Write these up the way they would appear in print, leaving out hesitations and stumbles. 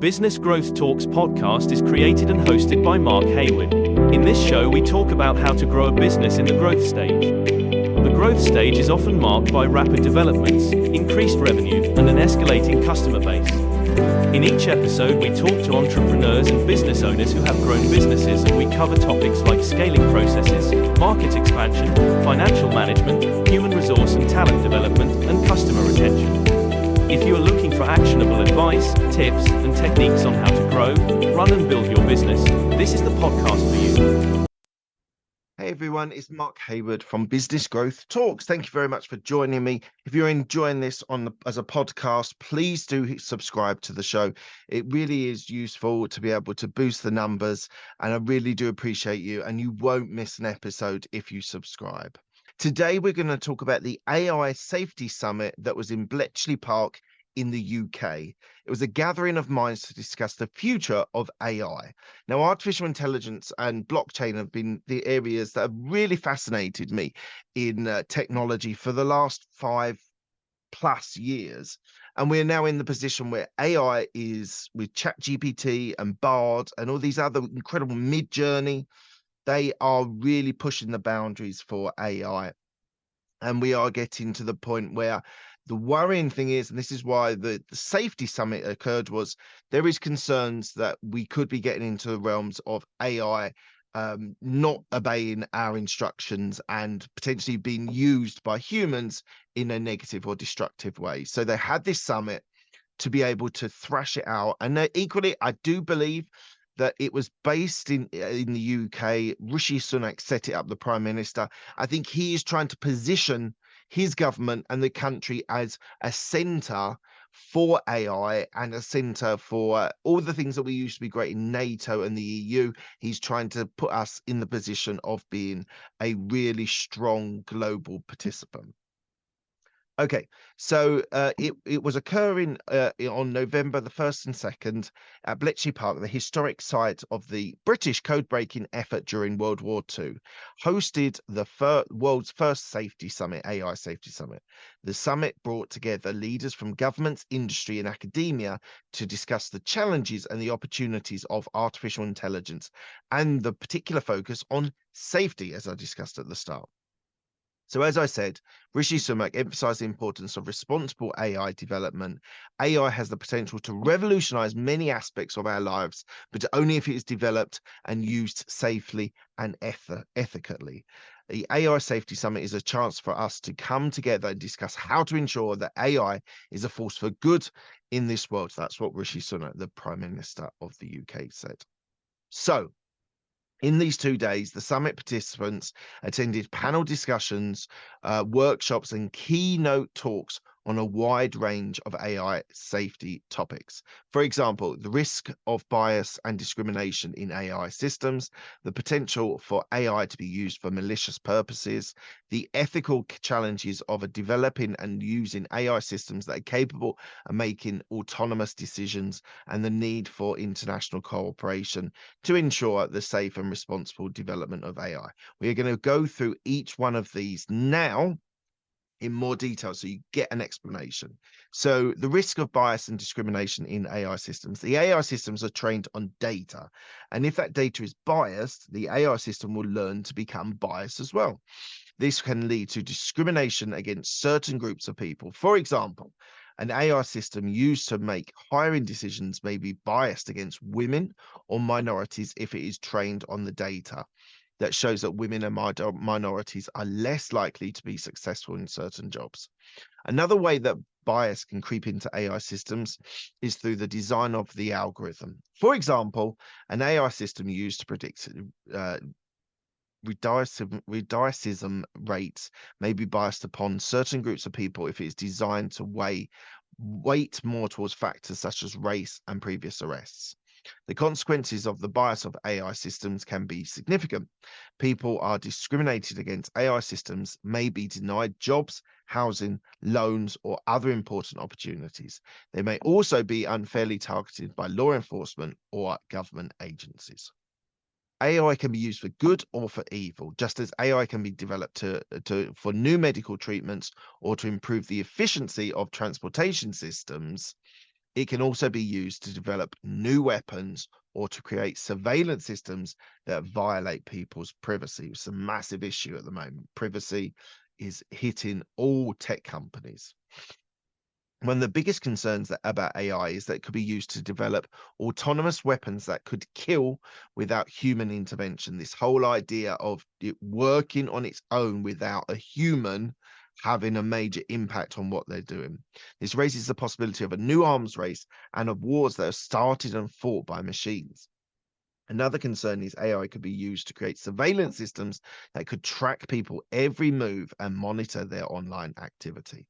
Business Growth Talks podcast is created and hosted by Mark Hayward. In this show, we talk about how to grow a business in the growth stage. The growth stage is often marked by rapid developments, increased revenue, and an escalating customer base. In each episode, we talk to entrepreneurs and business owners who have grown businesses, and we cover topics like scaling processes, market expansion, financial management, human resource and talent development, and customer retention. If you are looking for actionable advice, tips, and techniques on how to grow, run and build your business, this is the podcast for you. Hey everyone, it's Mark Hayward from Business Growth Talks. Thank you very much for joining me. If you're enjoying this as a podcast, please do subscribe to the show. It really is useful to be able to boost the numbers, and I really do appreciate you, and you won't miss an episode if you subscribe. Today, we're going to talk about the AI Safety Summit that was in Bletchley Park in the UK. It was a gathering of minds to discuss the future of AI. Now, artificial intelligence and blockchain have been the areas that have really fascinated me in technology for the last 5+ years. And we're now in the position where AI is, with ChatGPT and Bard and all these other incredible Mid-Journey, they are really pushing the boundaries for AI. And we are getting to the point where the worrying thing is, and this is why the safety summit occurred, was there is concerns that we could be getting into the realms of AI not obeying our instructions and potentially being used by humans in a negative or destructive way. So they had this summit to be able to thrash it out. And equally, I do believe that it was based in the UK. Rishi Sunak set it up, the Prime Minister. I think he is trying to position his government and the country as a centre for AI and a centre for all the things that we used to be great in NATO and the EU. He's trying to put us in the position of being a really strong global participant. Okay, so it was occurring on November the 1st and 2nd at Bletchley Park, the historic site of the British code-breaking effort during World War II, hosted the world's first safety summit, AI Safety Summit. The summit brought together leaders from governments, industry, and academia to discuss the challenges and the opportunities of artificial intelligence, and the particular focus on safety, as I discussed at the start. So as I said, Rishi Sunak emphasized the importance of responsible AI development. AI has the potential to revolutionize many aspects of our lives, but only if it is developed and used safely and ethically. The AI Safety Summit is a chance for us to come together and discuss how to ensure that AI is a force for good in this world. That's what Rishi Sunak, the Prime Minister of the UK, said. So, in these 2 days, the summit participants attended panel discussions, workshops, and keynote talks on a wide range of AI safety topics. For example, the risk of bias and discrimination in AI systems, the potential for AI to be used for malicious purposes, the ethical challenges of developing and using AI systems that are capable of making autonomous decisions, and the need for international cooperation to ensure the safe and responsible development of AI. We are going to go through each one of these now in more detail so you get an explanation. So the risk of bias and discrimination in AI systems. The AI systems are trained on data, and if that data is biased, the AI system will learn to become biased as well. This can lead to discrimination against certain groups of people. For example, an AI system used to make hiring decisions may be biased against women or minorities if it is trained on the data that shows that women and minorities are less likely to be successful in certain jobs. Another way that bias can creep into AI systems is through the design of the algorithm. For example, an AI system used to predict recidivism rates may be biased upon certain groups of people if it is designed to weight more towards factors such as race and previous arrests. The consequences of the bias of AI systems can be significant. People are discriminated against. AI systems may be denied jobs, housing, loans, or other important opportunities. They may also be unfairly targeted by law enforcement or government agencies. AI can be used for good or for evil, just as AI can be developed for new medical treatments or to improve the efficiency of transportation systems. It can also be used to develop new weapons or to create surveillance systems that violate people's privacy. It's a massive issue at the moment. Privacy is hitting all tech companies. One of the biggest concerns about AI is that it could be used to develop autonomous weapons that could kill without human intervention. This whole idea of it working on its own without a human having a major impact on what they're doing. This raises the possibility of a new arms race and of wars that are started and fought by machines. Another concern is AI could be used to create surveillance systems that could track people every move and monitor their online activity.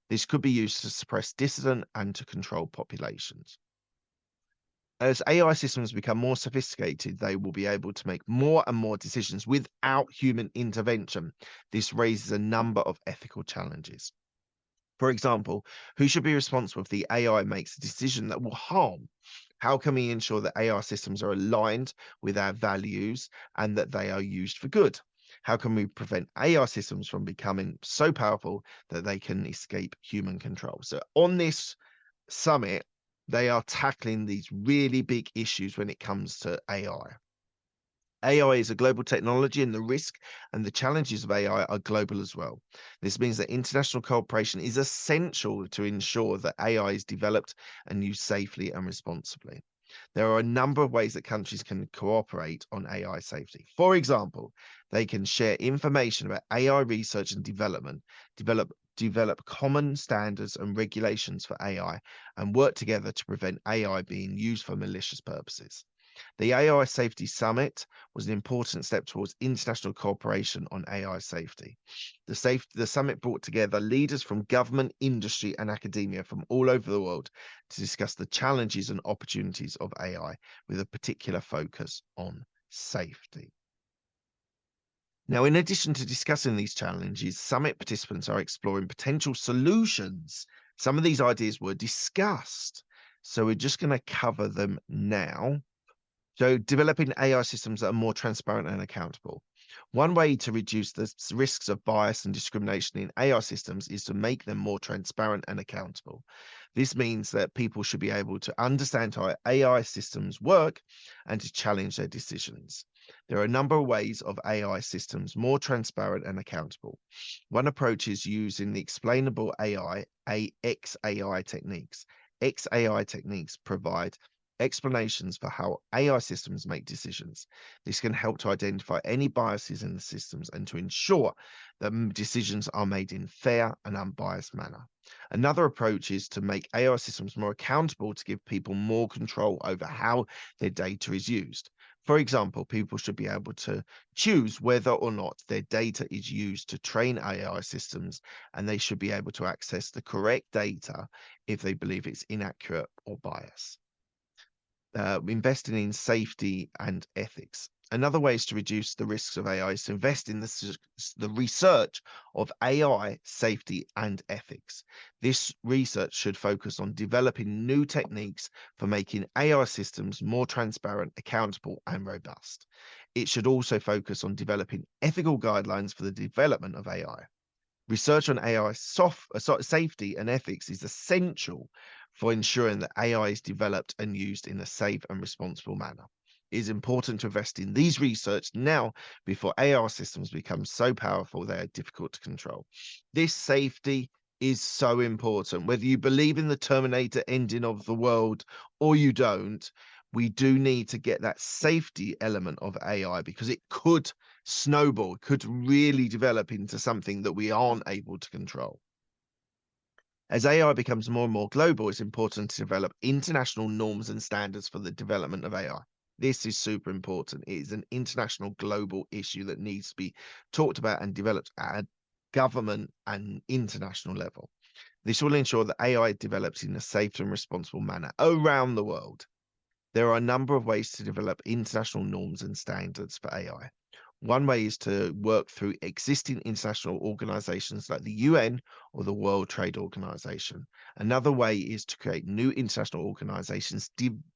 This could be used to suppress dissident and to control populations. As AI systems become more sophisticated, they will be able to make more and more decisions without human intervention. This raises a number of ethical challenges. For example, who should be responsible if the AI makes a decision that will harm? How can we ensure that AI systems are aligned with our values and that they are used for good? How can we prevent AI systems from becoming so powerful that they can escape human control? So, on this summit, they are tackling these really big issues when it comes to AI. AI is a global technology, and the risk and the challenges of AI are global as well. This means that international cooperation is essential to ensure that AI is developed and used safely and responsibly. There are a number of ways that countries can cooperate on AI safety. For example, they can share information about AI research and development, develop common standards and regulations for AI, and work together to prevent AI being used for malicious purposes. The AI Safety Summit was an important step towards international cooperation on AI safety. The summit brought together leaders from government, industry, and academia from all over the world to discuss the challenges and opportunities of AI, with a particular focus on safety. Now, in addition to discussing these challenges, summit participants are exploring potential solutions. Some of these ideas were discussed, so we're just going to cover them now. So, developing AI systems that are more transparent and accountable. One way to reduce the risks of bias and discrimination in AI systems is to make them more transparent and accountable. This means that people should be able to understand how AI systems work and to challenge their decisions. There are a number of ways of AI systems more transparent and accountable. One approach is using the explainable AI, XAI techniques. XAI techniques provide explanations for how AI systems make decisions. This can help to identify any biases in the systems and to ensure that decisions are made in fair and unbiased manner. Another approach is to make AI systems more accountable to give people more control over how their data is used. For example, people should be able to choose whether or not their data is used to train AI systems, and they should be able to access the correct data if they believe it's inaccurate or biased. Investing in safety and ethics. Another way is to reduce the risks of AI is to invest in the research of AI safety and ethics. This research should focus on developing new techniques for making AI systems more transparent, accountable, and robust. It should also focus on developing ethical guidelines for the development of AI. Research on AI safety and ethics is essential for ensuring that AI is developed and used in a safe and responsible manner. It is important to invest in these research now before AI systems become so powerful they are difficult to control. This safety is so important. Whether you believe in the Terminator ending of the world or you don't, we do need to get that safety element of AI because it could snowball, could really develop into something that we aren't able to control. As AI becomes more and more global, it's important to develop international norms and standards for the development of AI. This is super important. It is an international global issue that needs to be talked about and developed at a government and international level. This will ensure that AI develops in a safe and responsible manner around the world. There are a number of ways to develop international norms and standards for AI. One way is to work through existing international organizations like the UN or the World Trade Organization. Another way is to create new international organizations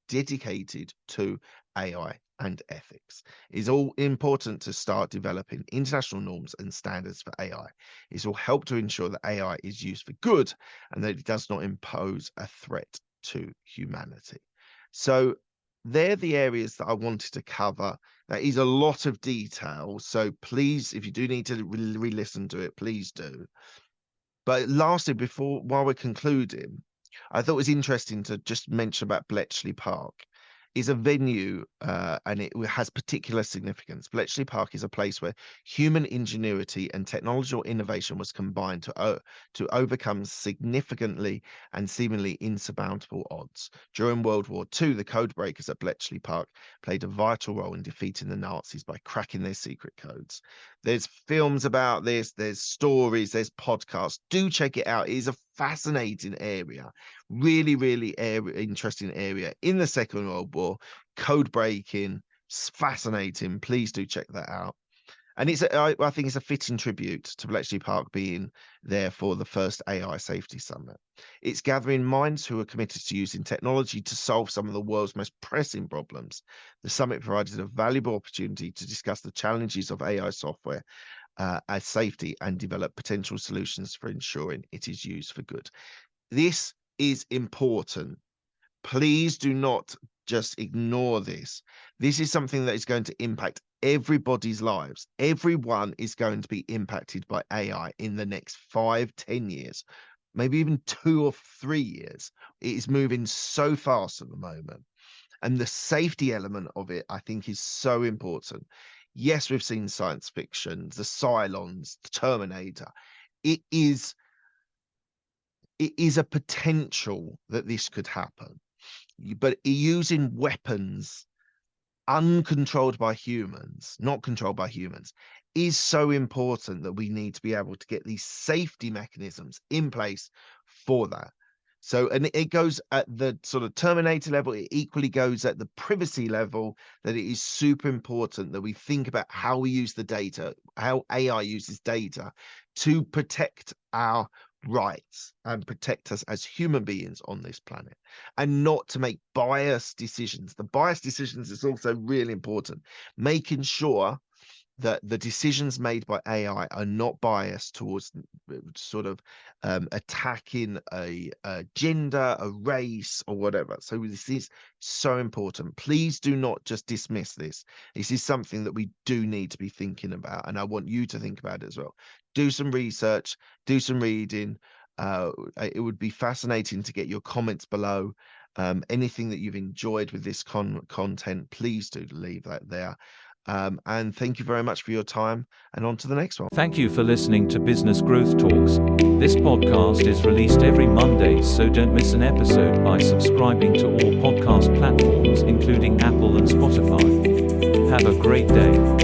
dedicated to AI and ethics. It's all important to start developing international norms and standards for AI. This will help to ensure that AI is used for good and that it does not impose a threat to humanity. So they're the areas that I wanted to cover. That is a lot of detail. So please, if you do need to re-listen to it, please do. But lastly, while we're concluding, I thought it was interesting to just mention about Bletchley Park. Is a venue and it has particular significance. Bletchley Park is a place where human ingenuity and technological innovation was combined to overcome significantly and seemingly insurmountable odds. During World War II, the code breakers at Bletchley Park played a vital role in defeating the Nazis by cracking their secret codes. There's films about this, there's stories, there's podcasts. Do check it out. It is a fascinating area. Really, really interesting area in the Second World War. Code breaking, it's fascinating. Please do check that out. And I think it's a fitting tribute to Bletchley Park being there for the first AI Safety Summit. It's gathering minds who are committed to using technology to solve some of the world's most pressing problems. The summit provided a valuable opportunity to discuss the challenges of AI software as safety and develop potential solutions for ensuring it is used for good. This is important. Please do not just ignore this. This is something that is going to impact everybody's lives. Everyone is going to be impacted by AI in the next 5-10 years, maybe even 2 or 3 years. It is moving so fast at the moment. And the safety element of it, I think, is so important. Yes, we've seen science fiction, the Cylons, the Terminator. It is a potential that this could happen. But using weapons uncontrolled by humans, not controlled by humans, is so important that we need to be able to get these safety mechanisms in place for that. So, and it goes at the sort of Terminator level, it equally goes at the privacy level, that it is super important that we think about how we use the data, how AI uses data to protect our rights and protect us as human beings on this planet, and not to make biased decisions. The biased decisions is also really important, making sure that the decisions made by AI are not biased towards sort of attacking a gender, a race, or whatever. So this is so important. Please do not just dismiss this. This is something that we do need to be thinking about, and I want you to think about it as well. Do some research, do some reading. It would be fascinating to get your comments below. Anything that you've enjoyed with this content, please do leave that there. And thank you very much for your time, and on to the next one. Thank you for listening to Business Growth Talks. This podcast is released every Monday, so don't miss an episode by subscribing to all podcast platforms, including Apple and Spotify. Have a great day.